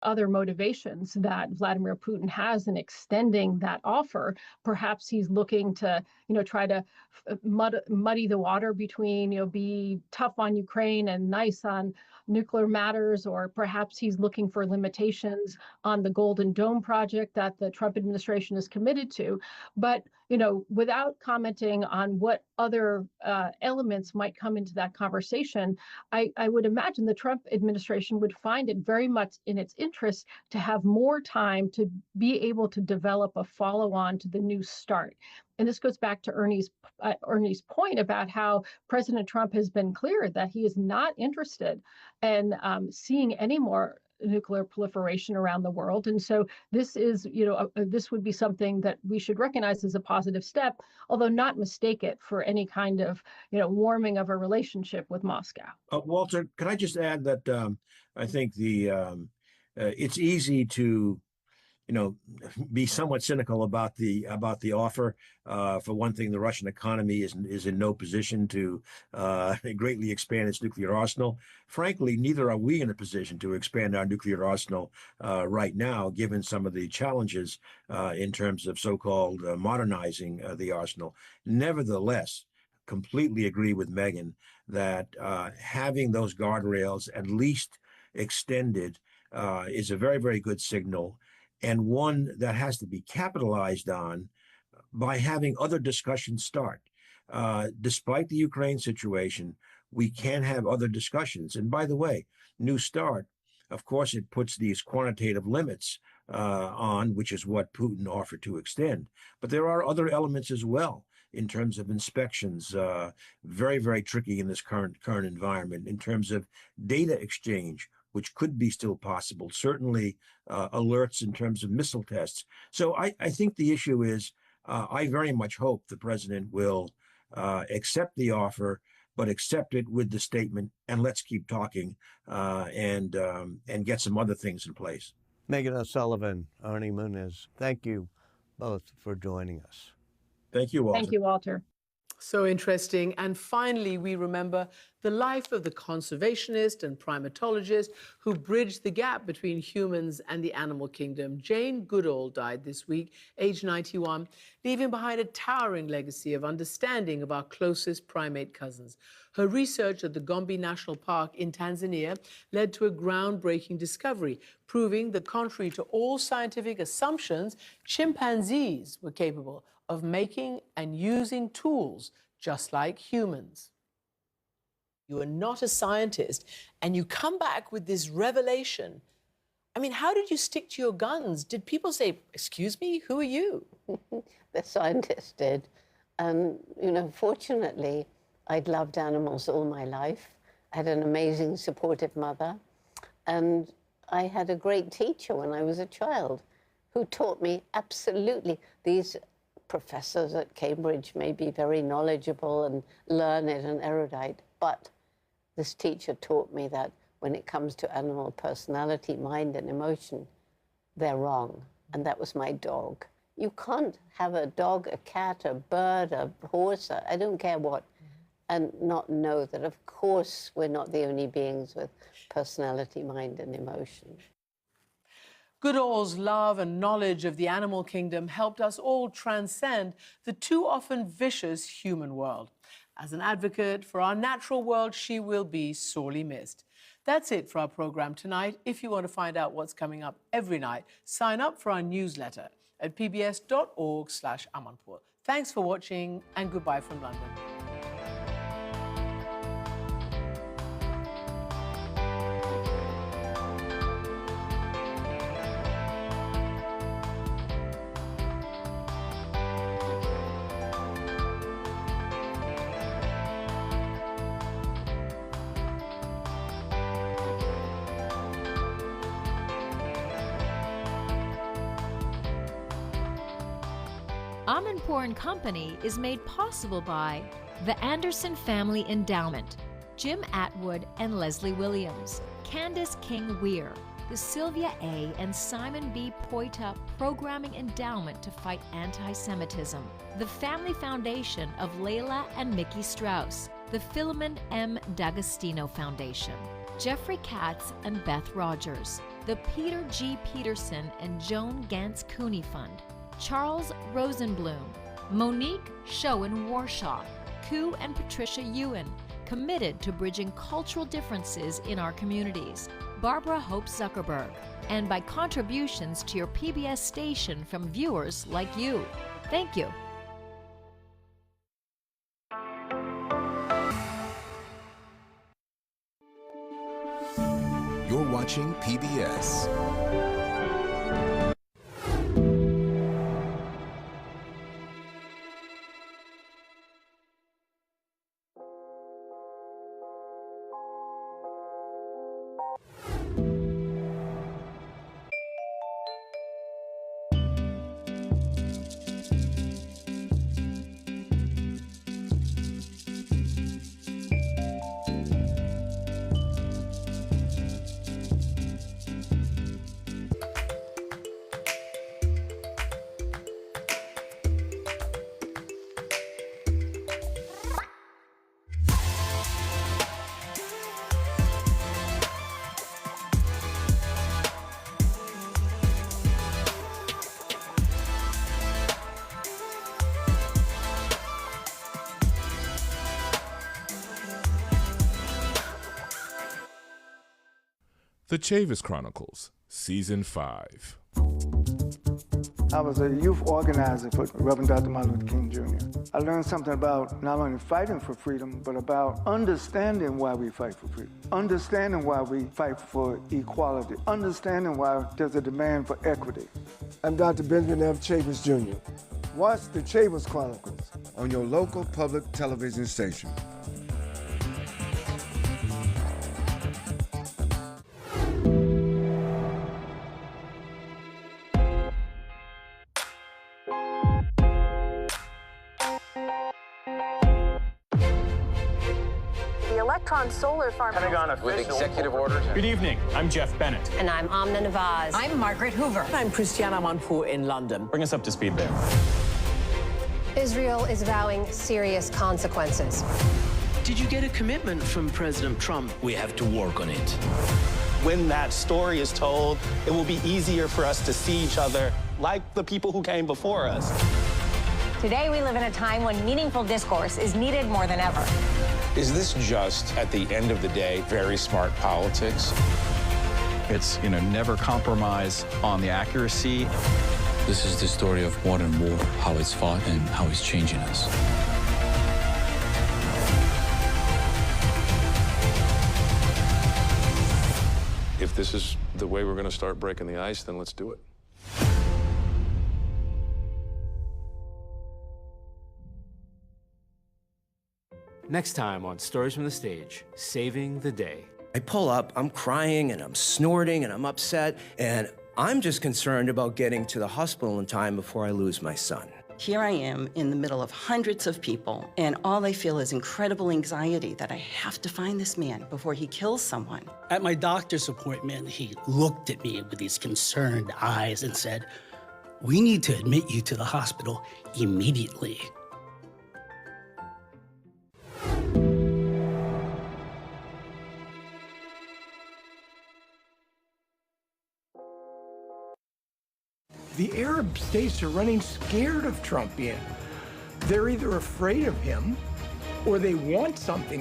other motivations that Vladimir Putin has in extending that offer. Perhaps he's looking to, try to muddy the water between, be tough on Ukraine and nice on nuclear matters, or perhaps he's looking for limitations on the Golden Dome project that the Trump administration is committed to. But, without commenting on what other elements might come into that conversation, I would imagine the Trump administration would find it very much in its interest to have more time to be able to develop a follow-on to the New START. And this goes back to Ernie's point about how President Trump has been clear that he is not interested in seeing any more nuclear proliferation around the world. And so this is, this would be something that we should recognize as a positive step, although not mistake it for any kind of, warming of a relationship with Moscow. Walter, can I just add that I think it's easy to be somewhat cynical about the offer. For one thing, the Russian economy is in no position to greatly expand its nuclear arsenal. Frankly, neither are we in a position to expand our nuclear arsenal right now, given some of the challenges in terms of so-called modernizing the arsenal. Nevertheless, completely agree with Megan that having those guardrails at least extended is a very, very good signal, and one that has to be capitalized on by having other discussions start. Despite the Ukraine situation, we can have other discussions. And by the way, New START, of course, it puts these quantitative limits on, which is what Putin offered to extend. But there are other elements as well in terms of inspections, very, very tricky in this current environment, in terms of data exchange, which could be still possible, certainly alerts in terms of missile tests. So I think the issue is, I very much hope the president will accept the offer, but accept it with the statement, and let's keep talking and get some other things in place. Megan O'Sullivan, Arnie Muniz, thank you both for joining us. Thank you, Walter. Thank you, Walter. So interesting. And finally, we remember the life of the conservationist and primatologist who bridged the gap between humans and the animal kingdom. Jane Goodall died this week, age 91, leaving behind a towering legacy of understanding of our closest primate cousins. Her research at the Gombe National Park in Tanzania led to a groundbreaking discovery, proving that contrary to all scientific assumptions, chimpanzees were capable of making and using tools just like humans. You are not a scientist, and you come back with this revelation. I mean, how did you stick to your guns? Did people say, "Excuse me, who are you?" The scientists did. And, fortunately, I'd loved animals all my life. I had an amazing, supportive mother. And I had a great teacher when I was a child who taught me absolutely. These professors at Cambridge may be very knowledgeable and learned and erudite, but this teacher taught me that when it comes to animal personality, mind, and emotion, they're wrong. And that was my dog. You can't have a dog, a cat, a bird, a horse, I don't care what, and not know that, of course, we're not the only beings with personality, mind, and emotion. Goodall's love and knowledge of the animal kingdom helped us all transcend the too often vicious human world. As an advocate for our natural world, she will be sorely missed. That's it for our program tonight. If you want to find out what's coming up every night, sign up for our newsletter at pbs.org/Amanpur. Thanks for watching, and goodbye from London. Amanpour & Company is made possible by the Anderson Family Endowment, Jim Atwood and Leslie Williams, Candace King Weir, the Sylvia A. and Simon B. Poita Programming Endowment to Fight Anti-Semitism, the Family Foundation of Layla and Mickey Strauss, the Philemon M. D'Agostino Foundation, Jeffrey Katz and Beth Rogers, the Peter G. Peterson and Joan Gantz Cooney Fund, Charles Rosenblum, Monique Schoen-Warshaw, Koo and Patricia Ewan, committed to bridging cultural differences in our communities, Barbara Hope Zuckerberg, and by contributions to your PBS station from viewers like you. Thank you. You're watching PBS. The Chavis Chronicles, Season 5. I was a youth organizer for Reverend Dr. Martin Luther King Jr. I learned something about not only fighting for freedom, but about understanding why we fight for freedom, understanding why we fight for equality, understanding why there's a demand for equity. I'm Dr. Benjamin F. Chavis Jr. Watch the Chavis Chronicles on your local public television station. Solar farm. Pentagon official. With executive orders. Good evening. I'm Jeff Bennett. And I'm Amna Nawaz. I'm Margaret Hoover. I'm Christiana Manpour in London. Bring us up to speed there. Israel is vowing serious consequences. Did you get a commitment from President Trump? We have to work on it. When that story is told, it will be easier for us to see each other like the people who came before us. Today, we live in a time when meaningful discourse is needed more than ever. Is this just, at the end of the day, very smart politics? It's, never compromise on the accuracy. This is the story of modern war, how it's fought and how it's changing us. If this is the way we're going to start breaking the ice, then let's do it. Next time on Stories from the Stage, Saving the Day. I pull up, I'm crying and I'm snorting and I'm upset, and I'm just concerned about getting to the hospital in time before I lose my son. Here I am in the middle of hundreds of people, and all I feel is incredible anxiety that I have to find this man before he kills someone. At my doctor's appointment, he looked at me with these concerned eyes and said, "We need to admit you to the hospital immediately." The Arab states are running scared of Trump in. They're either afraid of him or they want something